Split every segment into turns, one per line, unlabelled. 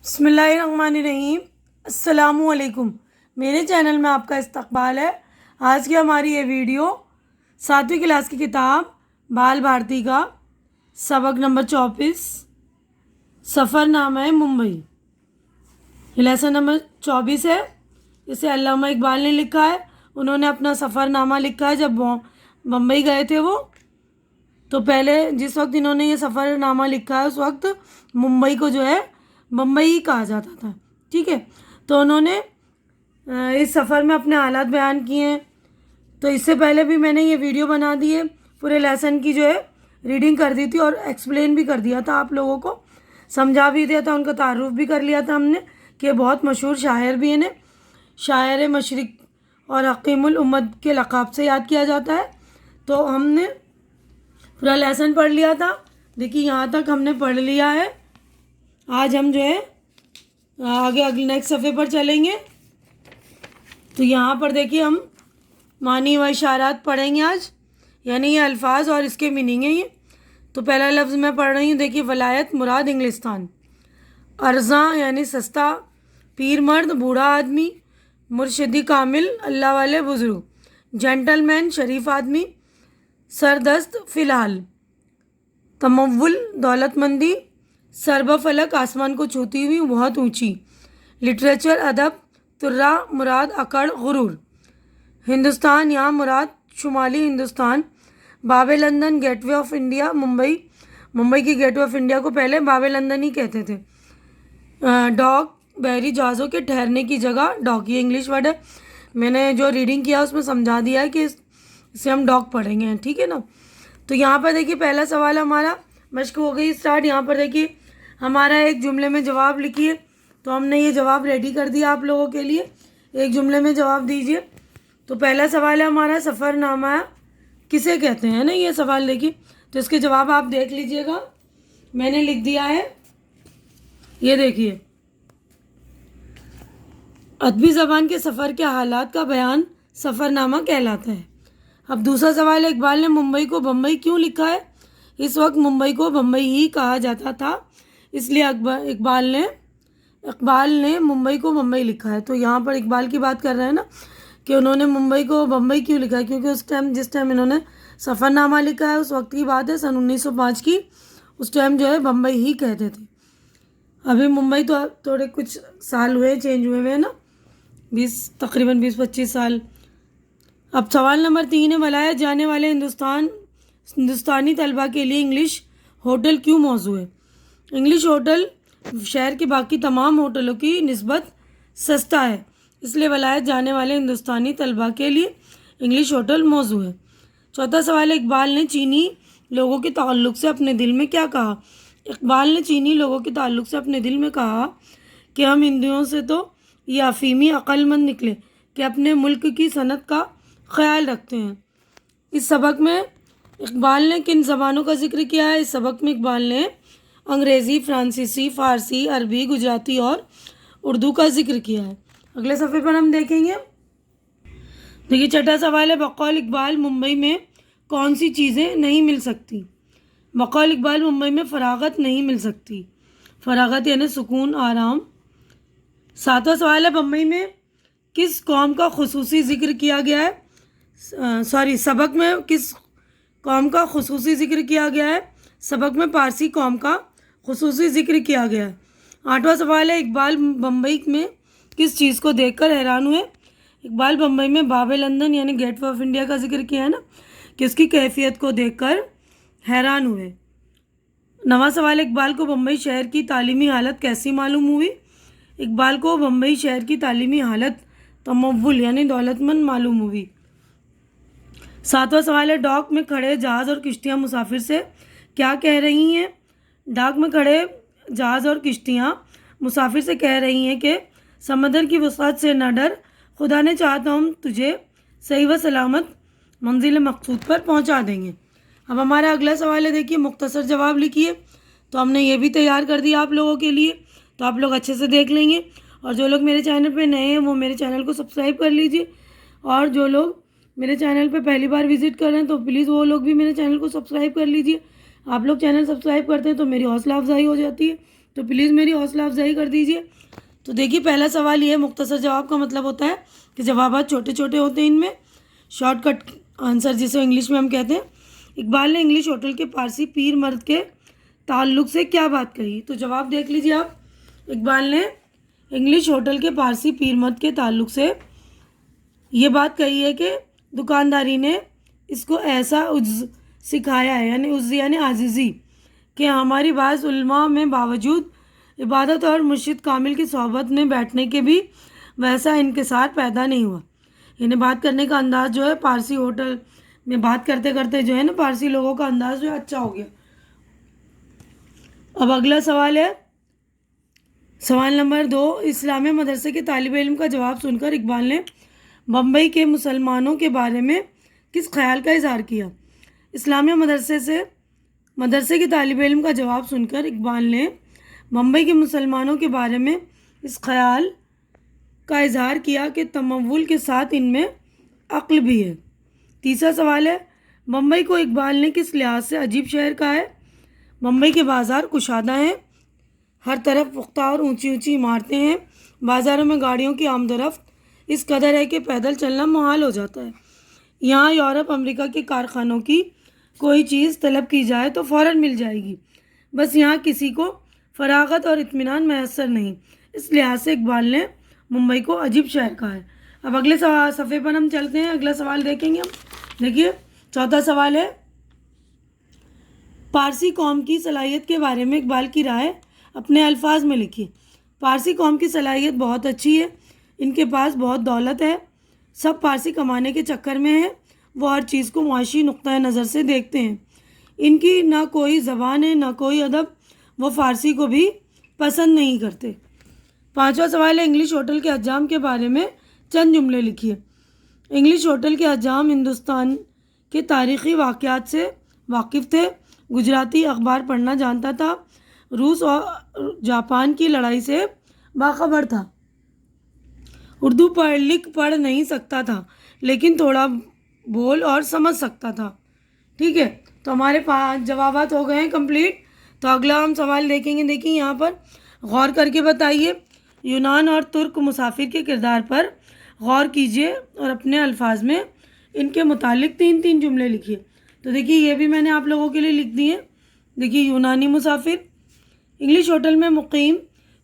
बिस्मिल्लाहिर्रहमानिर्रहीम। अस्सलामुअलैकुम। मेरे चैनल में आपका इस्तकबाल है। आज की हमारी ये वीडियो 7वीं क्लास की किताब बाल भारती का सबक नंबर 24 सफ़रनामा है मुंबई, ये लेसन नंबर 24 है। इसे अल्लामा इकबाल ने लिखा है। उन्होंने अपना सफ़रनामा लिखा है जब बम्बई गए थे वो। तो पहले जिस वक्त इन्होंने ये सफ़रनामा लिखा है उस वक्त मुंबई को जो है बम्बई ही कहा जाता था। ठीक है, तो उन्होंने इस सफ़र में अपने हालात बयान किए हैं। तो इससे पहले भी मैंने ये वीडियो बना दी है, पूरे लेसन की जो है रीडिंग कर दी थी और एक्सप्लेन भी कर दिया था, आप लोगों को समझा भी दिया था, उनका तारुफ भी कर लिया था हमने कि बहुत मशहूर शायर भी इन्हें शायर मशरिक और हकीमुल उम्मत के लक़ाब से याद किया जाता है। तो हमने पूरा लेसन पढ़ लिया था। देखिए यहाँ तक हमने पढ़ लिया है। आज हम जो है आगे अगले नेक्स्ट सफ़े पर चलेंगे। तो यहाँ पर देखिए हम मानी व इशारात पढ़ेंगे आज, यानी ये अल्फाज और इसके मीनिंग है ये। तो पहला लफ्ज़ मैं पढ़ रही हूँ, देखिए वलायत मुराद इंग्लिस्तान, अर्ज़ा यानी सस्ता, पीर मर्द बूढ़ा आदमी, मुर्शिदी कामिल अल्लाह वाले बुजुर्ग, जेंटलमैन शरीफ आदमी, सरदस्त फ़िलहाल, तमव्वुल दौलतमंदी, सरब फलक आसमान को छूती हुई बहुत ऊंची, लिटरेचर अदब, तुर्रा मुराद अकड़ गुरूर, हिंदुस्तान यहाँ मुराद शुमाली हिंदुस्तान, बाबे London gateway of India Mumbai, Mumbai की गेटवे ऑफ इंडिया को पहले बाबे लंदन ही कहते थे। डॉक बहरी जहाज़ों के ठहरने की जगह, डॉक ये इंग्लिश वर्ड है, मैंने जो रीडिंग किया उसमें समझा दिया है कि इसे हम डॉक पढ़ेंगे, ठीक है ना। तो यहाँ पर देखिए पहला सवाल हमारा मश्क हो गई स्टार्ट। यहाँ पर देखिए हमारा एक जुमले में जवाब लिखिए। तो हमने ये जवाब रेडी कर दिया आप लोगों के लिए, एक जुमले में जवाब दीजिए। तो पहला सवाल है हमारा सफ़रनामा किसे कहते हैं ना, ये सवाल देखिए। तो इसके जवाब आप देख लीजिएगा, मैंने लिख दिया है, ये देखिए। अदबी ज़बान के सफ़र के हालात का बयान सफ़रनामा कहलाता है। अब दूसरा सवाल है, इकबाल ने मुंबई को बम्बई क्यों लिखा है? इस वक्त मुंबई को बम्बई ही कहा जाता था, इसलिए इकबाल ने मुंबई को बम्बई लिखा है। तो यहाँ पर इकबाल की बात कर रहे हैं ना कि उन्होंने मुंबई को बम्बई क्यों लिखा है, क्योंकि उस टाइम जिस टाइम इन्होंने सफ़रनामा लिखा है उस वक्त की बात है, सन 1905 की। उस टाइम जो है बम्बई ही कहते थे। अभी मुंबई तो थोड़े कुछ साल हुए चेंज हुए हैं ना, तकरीबन 20-25 साल। अब सवाल नंबर 3 है, बुलाए जाने वाले हिंदुस्तानी तलबा के लिए इंग्लिश होटल क्यों मौजू है? इंग्लिश होटल शहर के बाकी तमाम होटलों की निस्बत सस्ता है, इसलिए बुलाए जाने वाले हिंदुस्तानी तलबा के लिए इंग्लिश होटल मौजू है। चौथा सवाल है, इकबाल ने चीनी लोगों के ताल्लुक़ से अपने दिल में क्या कहा? इकबाल ने चीनी लोगों के ताल्लुक़ से अपने दिल में कहा कि हम हिंदुओं से तो ये अफ़ीमी अक्लमंद निकले कि अपने मुल्क की सनत का ख्याल रखते हैं। इस सबक में इकबाल ने किन ज़बानों का जिक्र किया है? इस सबक में इकबाल ने अंग्रेज़ी, फ़्रांसीसी, फ़ारसी, अरबी, गुजराती और उर्दू का जिक्र किया है। अगले सफ़े पर हम देखेंगे। देखिए छठा सवाल है, बकौल इकबाल मुंबई में कौन सी चीज़ें नहीं मिल सकती? बकौल इकबाल मुंबई में फ़रागत नहीं मिल सकती। फ़रागत यानी सुकून, आराम। सातवां सवाल है, बम्बई में किस कौम का खुसूसी जिक्र किया गया है? सबक में किस कौम का खुसूसी जिक्र किया गया है? सबक में पारसी कौम का खुसूसी जिक्र किया गया है। आठवां सवाल है, इकबाल बम्बई में किस चीज़ को देखकर हैरान हुए? इकबाल बम्बई में बाबे लंदन यानी गेटवे ऑफ इंडिया का जिक्र किया है ना, कि उसकी कैफियत को देखकर हैरान हुए। नवां सवाल है, इकबाल को बम्बई शहर की तालीमी हालत कैसी मालूम हुई? इकबाल को बम्बई शहर की तालीमी हालत तमव्वुल यानी दौलतमंद मालूम हुई। सातवां सवाल है, डॉक में खड़े जहाज़ और किश्तियाँ मुसाफिर से क्या कह रही हैं? डॉक में खड़े जहाज़ और किश्तियाँ मुसाफिर से कह रही हैं कि समंदर की वसअत से न डर, खुदा ने चाहा तो हम तुझे सही व सलामत मंजिल मकसूद पर पहुंचा देंगे। अब हमारा अगला सवाल है, देखिए मुख्तसर जवाब लिखिए। तो हमने ये भी तैयार कर दिया आप लोगों के लिए, तो आप लोग अच्छे से देख लेंगे। और जो लोग मेरे चैनल पे नए हैं वो मेरे चैनल को सब्सक्राइब कर लीजिए, और जो लोग मेरे चैनल पे पहली बार विजिट कर रहे हैं तो प्लीज़ वो लोग भी मेरे चैनल को सब्सक्राइब कर लीजिए। आप लोग चैनल सब्सक्राइब करते हैं तो मेरी हौसला अफजाई हो जाती है तो प्लीज़ मेरी हौसला अफजाई कर दीजिए। तो देखिए पहला सवाल ये है, मुख्तसर जवाब का मतलब होता है कि जवाबात छोटे छोटे होते हैं, इनमें शॉर्टकट आंसर जिसे इंग्लिश में हम कहते हैं। इकबाल ने इंग्लिश होटल के पारसी पीर मर्द के ताल्लुक से क्या बात कही? तो जवाब देख लीजिए आप। इकबाल ने इंग्लिश होटल के पारसी पीर मर्द के ताल्लुक से ये बात कही है कि दुकानदारी ने इसको ऐसा उज्ज सिखाया है, यानी उज्ज यानी आजिज़ी, कि हमारी बाज़ उलमा में बावजूद इबादत और मुर्शिद कामिल की सोहबत में बैठने के भी वैसा इनकिसार पैदा नहीं हुआ। यानी बात करने का अंदाज़ जो है पारसी होटल में बात करते करते जो है ना, पारसी लोगों का अंदाज़ जो है अच्छा हो गया। अब अगला सवाल है, सवाल नंबर 2, इस्लामिया मदरसे के तालिब इल्म का जवाब सुनकर इकबाल ने बम्बई के मुसलमानों के बारे में किस ख्याल का इजहार किया? इस्लामिया मदरसे के तालिब इल्म का जवाब सुनकर इकबाल ने बम्बई के मुसलमानों के बारे में इस ख्याल का इजहार किया कि तमव्वुल के साथ इनमें अक्ल भी है। तीसरा सवाल है, बम्बई को इकबाल ने किस लिहाज से अजीब शहर कहा है? बम्बई के बाज़ार कुशादा हैं, हर तरफ पुख्ता और ऊंची ऊंची इमारतें हैं, बाज़ारों में गाड़ियों की आमदोरफ्त इस कदर है कि पैदल चलना मुहाल हो जाता है। यहाँ यूरोप अमेरिका के कारखानों की कोई चीज़ तलब की जाए तो फ़ौरन मिल जाएगी, बस यहाँ किसी को फरागत और इत्मीनान मैसर नहीं। इस लिहाज से इकबाल ने मुंबई को अजीब शहर कहा है। अब अगले सफ़े पर हम चलते हैं, अगला सवाल देखेंगे हम। देखिए चौथा सवाल है, पारसी कौम की सलाहियत के बारे में इकबाल की राय अपने अल्फाज में लिखिए। पारसी कौम की सलाहियत बहुत अच्छी है, इनके पास बहुत दौलत है, सब पारसी कमाने के चक्कर में है, वो हर चीज़ को मुआशी नुक्ता नज़र से देखते हैं, इनकी ना कोई ज़बान है ना कोई अदब, वो फ़ारसी को भी पसंद नहीं करते। पांचवा सवाल है, इंग्लिश होटल के हज्जाम के बारे में चंद जुमले लिखिए। इंग्लिश होटल के हज्जाम हिंदुस्तान के तारीख़ी वाक़यात से वाकिफ़ थे, गुजराती अखबार पढ़ना जानता था, रूस और जापान की लड़ाई से बाखबर था, उर्दू पढ़ नहीं सकता था, लेकिन थोड़ा बोल और समझ सकता था। ठीक है, तो हमारे 5 जवाबात हो गए हैं कंप्लीट। तो अगला हम सवाल देखेंगे। देखिए यहाँ पर गौर करके बताइए, यूनान और तुर्क मुसाफिर के किरदार पर गौर कीजिए और अपने अल्फाज में इनके मुतालिक 3-3 जुमले लिखिए। तो देखिए ये भी मैंने आप लोगों के लिए लिख दिए। देखिए यूनानी मुसाफिर, इंग्लिश होटल में मुकीम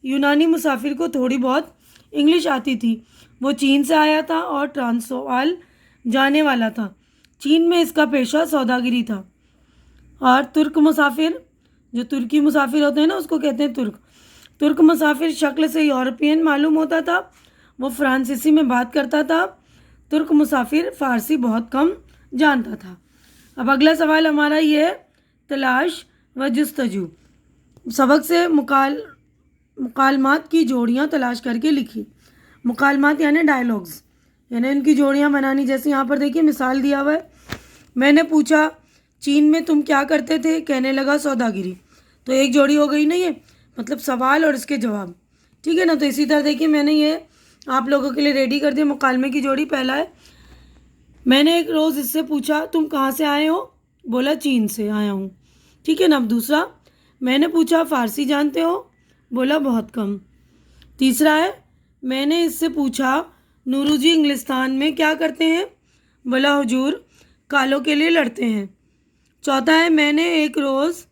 यूनानी मुसाफिर को थोड़ी बहुत इंग्लिश आती थी, वो चीन से आया था और ट्रांसवाल जाने वाला था, चीन में इसका पेशा सौदागिरी था। और तुर्क मुसाफिर, जो तुर्की मुसाफिर होते हैं ना उसको कहते हैं तुर्क मुसाफिर शक्ल से यूरोपियन मालूम होता था, वो फ्रांसीसी में बात करता था, तुर्क मुसाफिर फ़ारसी बहुत कम जानता था। अब अगला सवाल हमारा ये है, तलाश व जुस्तजू, सबक से मुकालमात की जोड़ियाँ तलाश करके लिखी। मुकालमात यानी डायलॉग्स, यानी इनकी जोड़ियाँ बनानी। जैसे यहाँ पर देखिए मिसाल दिया हुआ है, मैंने पूछा चीन में तुम क्या करते थे, कहने लगा सौदागिरी। तो एक जोड़ी हो गई ना, ये मतलब सवाल और इसके जवाब। ठीक है ना। तो इसी तरह देखिए मैंने ये आप लोगों के लिए रेडी कर दिया मुकालमे की जोड़ी। पहला है, मैंने एक रोज़ इससे पूछा तुम कहाँ से आए हो, बोला चीन से आया हूँ। ठीक है ना। अब दूसरा, मैंने पूछा फ़ारसी जानते हो, बोला बहुत कम। तीसरा है, मैंने इससे पूछा नूरुजी इंग्लिस्तान में क्या करते हैं, बोला हुजूर कालों के लिए लड़ते हैं। चौथा है, मैंने एक रोज़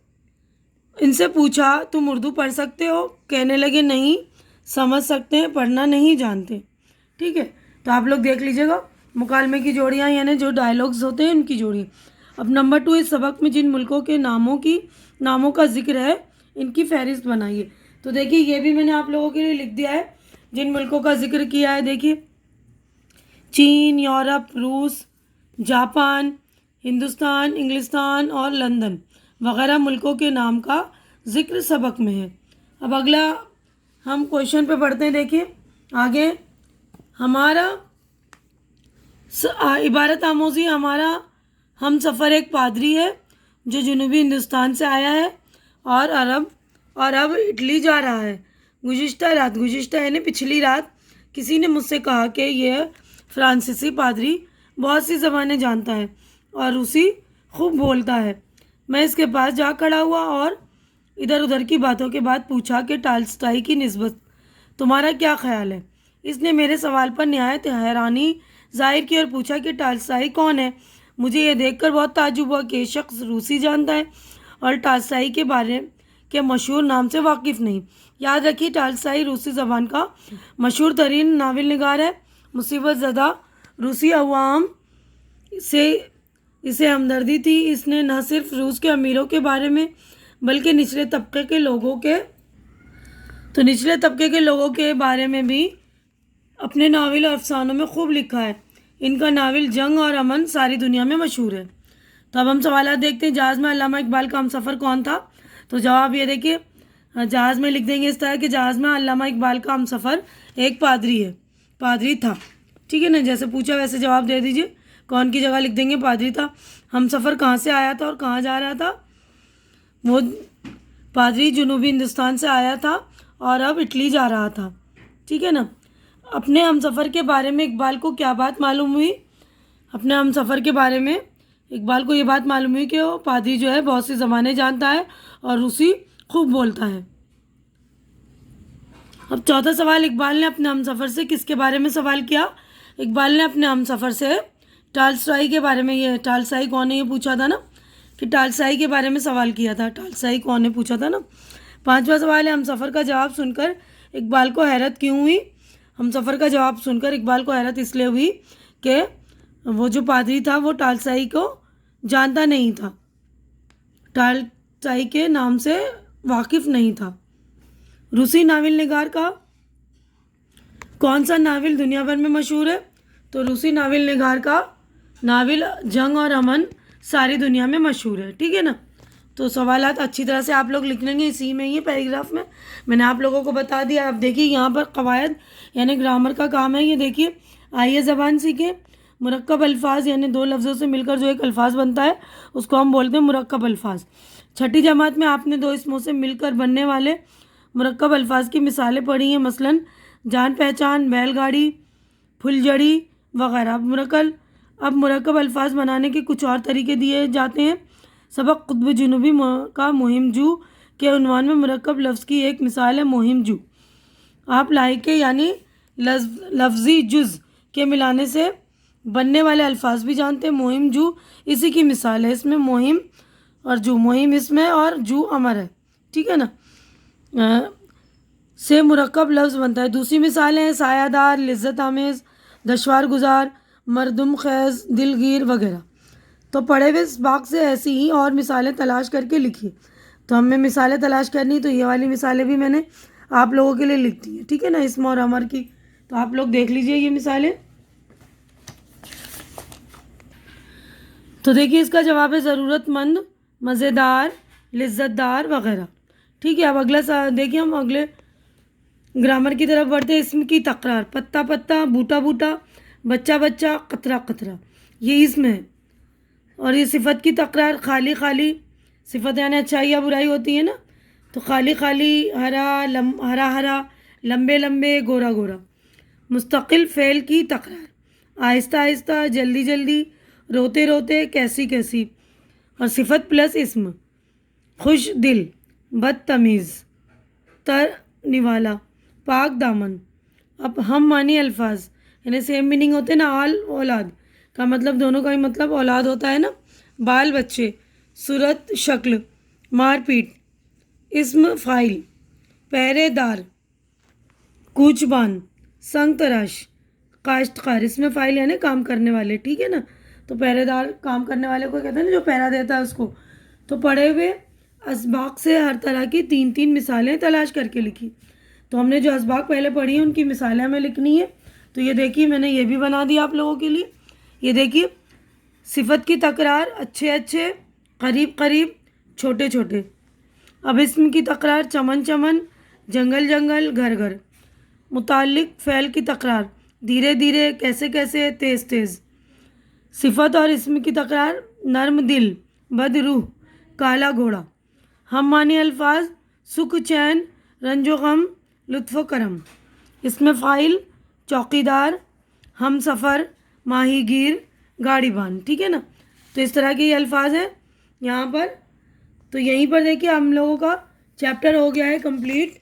इनसे पूछा तुम उर्दू पढ़ सकते हो, कहने लगे नहीं, समझ सकते हैं, पढ़ना नहीं जानते। ठीक है। तो आप लोग देख लीजिएगा मुकालमे की जोड़ियाँ, यानी जो डायलॉग्स होते हैं उनकी जोड़ी। अब नंबर 2, इस सबक में जिन मुल्कों के नामों का जिक्र है इनकी फहरिस्त बनाइए। तो देखिए ये भी मैंने आप लोगों के लिए लिख दिया है, जिन मुल्कों का जिक्र किया है। देखिए चीन, यूरोप, रूस, जापान, हिंदुस्तान, इंग्लिस्तान और लंदन वगैरह मुल्कों के नाम का जिक्र सबक में है। अब अगला हम क्वेश्चन पे पढ़ते हैं। देखिए आगे हमारा इबारत आमोज़ी, हमारा हम सफ़र एक पादरी है जो जनूबी हिंदुस्तान से आया है और अब इटली जा रहा है। गुज़िश्ता यानी पिछली रात किसी ने मुझसे कहा कि यह फ्रांसीसी पादरी बहुत सी ज़बानें जानता है और रूसी खूब बोलता है। मैं इसके पास जा खड़ा हुआ और इधर उधर की बातों के बाद पूछा कि टाल्स्टाई की निस्बत तुम्हारा क्या ख्याल है। इसने मेरे सवाल पर नहायत हैरानी जाहिर की और पूछा कि टाल्स्टाई कौन है। मुझे यह देखकर बहुत ताज्जुब हुआ कि ये शख्स रूसी जानता है और टाल्स्टाई के बारे के मशहूर नाम से वाकिफ़ नहीं। याद रखिए, टाल्स्टाई रूसी ज़बान का मशहूर तरीन नावल निगार है। मुसीबत ज़दा रूसी अवाम से इसे हमदर्दी थी। इसने न सिर्फ रूस के अमीरों के बारे में बल्कि निचले तबके के लोगों के बारे में भी अपने नावल और अफसानों में खूब लिखा है। इनका नावल जंग और अमन सारी दुनिया में मशहूर है। तो अब हम सवाल देखते हैं, जहाज़ में अल्लामा इकबाल का हमसफ़र कौन था। तो जवाब ये देखिए, जहाज़ में लिख देंगे इस तरह कि जहाज़ में अल्लामा इकबाल का हमसफ़र एक पादरी था। ठीक है ना, जैसे पूछा वैसे जवाब दे दीजिए। कौन की जगह लिख देंगे पादरी था। हमसफ़र कहाँ से आया था और कहाँ जा रहा था। वो पादरी जुनूबी हिंदुस्तान से आया था और अब इटली जा रहा था। ठीक है ना। अपने हमसफ़र के बारे में इकबाल को क्या बात मालूम हुई। अपने हमसफ़र के बारे में इकबाल को ये बात मालूम हुई कि वो पादरी जो है बहुत सी ज़बानें जानता है और रूसी खूब बोलता है। अब चौथा सवाल, इकबाल ने अपने हमसफ़र से किसके बारे में सवाल किया। इकबाल ने अपने हमसफ़र से टाल्स्टाई के बारे में, ये टाल्स्टाई कौन है ये पूछा था ना, कि टाल्स्टाई के बारे में सवाल किया था। टाल्स्टाई कौन है पूछा था ना। पांचवा सवाल है, हमसफ़र का जवाब सुनकर इकबाल को हैरत क्यों हुई। हमसफ़र का जवाब सुनकर इकबाल को हैरत इसलिए हुई कि वो जो पादरी था वो टाल्स्टाई को जानता नहीं था, टाल्स्टाई के नाम से वाकिफ़ नहीं था। रूसी नावल निगार का कौन सा नावल दुनिया भर में मशहूर है। तो रूसी नावल निगार का नावल जंग और अमन सारी दुनिया में मशहूर है। ठीक है ना। तो सवालात अच्छी तरह से आप लोग लिख लेंगे, इसी में ही पैराग्राफ में मैंने आप लोगों को बता दिया। अब देखिए यहाँ पर कवायद यानी ग्रामर का काम है। ये देखिए, आइए ज़बान सीखें। मुरक्कब अल्फाज यानी दो लफ्ज़ों से मिलकर जो एक अल्फाज बनता है उसको हम बोलते हैं मुरक्कब अल्फाज। छठी जमात में आपने दो इसमों से मिलकर बनने वाले मुरक्कब अल्फाज की मिसालें पढ़ी हैं, मसलन जान पहचान, बैलगाड़ी, फुलझड़ी वगैरह। अब मुरक्कब अल्फाज बनाने के कुछ और तरीके दिए जाते हैं। सबक कुतुब जुनूबी का मुहिम जू के उन्वान में मुरक्कब लफ्ज़ की एक मिसाल है मुहिम जू। आप लाइके यानी लफ्ज़ी जुज़ के मिलाने से बनने वाले अल्फाज भी जानते हैं। मुहिम जू इसी की मिसाल है। इसमें मुहिम और जू, मुहिम इसमें और जू अमर है। ठीक है ना। से मुरक्कब लफ्ज़ बनता है। दूसरी मिसालें हैं सायादार, लिज्जत आमेज़, दशवार गुजार, मरदुम खैज़, दिलगीर वगैरह। तो पढ़े हुए इसबाक से ऐसी ही और मिसालें तलाश करके लिखिए। तो हमें मिसालें तलाश करनी, तो ये वाली मिसालें भी मैंने आप लोगों के लिए लिख दी हैं। ठीक है ना, इस्म और अमर की। तो आप लोग देख लीजिए ये मिसालें। तो देखिए, इसका जवाब है ज़रूरतमंद, मज़ेदार, लिज्जतदार वगैरह। ठीक है। अब अगला देखिए, हम अगले ग्रामर की तरफ बढ़ते हैं। इस्म की तकरार, पत्ता पत्ता, बूटा बूटा, बच्चा बच्चा, कतरा कतरा, ये इस्म है। और ये सिफत की तकरार, खाली खाली, सिफत यानी अच्छाई या बुराई होती है ना। तो खाली खाली, हरा हरा, लंबे लंबे, गोरा गोरा। मुस्तकिल फ़ेल की तकरार, आहिस्ता आहिस्ता, जल्दी जल्दी, रोते रोते, कैसी कैसी। और सिफत प्लस इस्म, खुश दिल, बदतमीज़, तर निवाला, पाक दामन। अब हम मानी अल्फाज यानी सेम मीनिंग होते हैं ना। आल औलाद का मतलब दोनों का ही मतलब औलाद होता है ना। बाल बच्चे, सूरत शक्ल, मारपीट, इस्म फ़ाइल, पहरेदार, कूचबान, संग तराश, काश्तकार। इसमें फ़ाइल यानी काम करने वाले। ठीक है ना। तो पहरेदार काम करने वाले को कहते हैं ना, जो पहरा देता है उसको। तो पढ़े हुए असबाक से हर तरह की तीन तीन मिसालें तलाश करके लिखी। तो हमने जो असबाक पहले पढ़ी हैं उनकी मिसालें हमें लिखनी है। तो ये देखिए, मैंने ये भी बना दिया आप लोगों के लिए। ये देखिए, सिफत की तकरार, अच्छे अच्छे, करीब करीब, छोटे छोटे। अब इस्म की तकरार, चमन चमन, जंगल जंगल, घर घर। मुताल्लिक फ़ैल की तकरार, धीरे धीरे, कैसे कैसे, तेज़ तेज़। सिफत और इस्म की तकरार, नर्म दिल, बदरूह, काला घोड़ा। हम मानी अल्फाज, सुख चैन, रंजो गम, लुत्फ़ करम। इसमें फ़ाइल, चौकीदार, हम सफ़र, माहीगीर, गाड़ीबान। ठीक है ना। तो इस तरह के ये अल्फाज हैं यहाँ पर। तो यहीं पर देखिए हम लोगों का चैप्टर हो गया है कंप्लीट।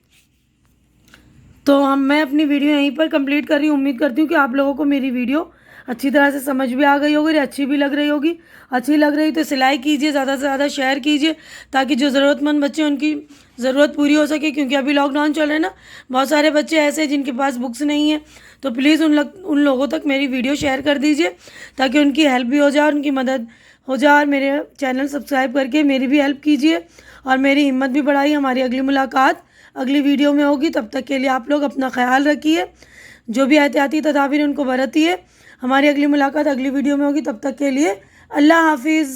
तो मैं अपनी वीडियो यहीं पर कंप्लीट कर रही हूँ। उम्मीद करती हूँ कि आप लोगों को मेरी वीडियो अच्छी तरह से समझ भी आ गई होगी, अच्छी भी लग रही होगी। अच्छी लग रही तो सिलाई कीजिए, ज़्यादा से ज़्यादा शेयर कीजिए, ताकि जो ज़रूरतमंद बच्चे उनकी ज़रूरत पूरी हो सके। क्योंकि अभी लॉकडाउन चल रहा है ना, बहुत सारे बच्चे ऐसे हैं जिनके पास बुक्स नहीं है। तो प्लीज़ उन लोगों तक मेरी वीडियो शेयर कर दीजिए, ताकि उनकी हेल्प भी हो जाए और उनकी मदद हो जाए। और मेरे चैनल सब्सक्राइब करके मेरी भी हेल्प कीजिए और मेरी हिम्मत भी बढ़ाइए। हमारी अगली मुलाकात अगली वीडियो में होगी। तब तक के लिए आप लोग अपना ख्याल रखिए, जो भी एहतियाती तदाबीर उनको बरतिए। हमारी अगली मुलाकात अगली वीडियो में होगी। तब तक के लिए अल्लाह हाफिज़।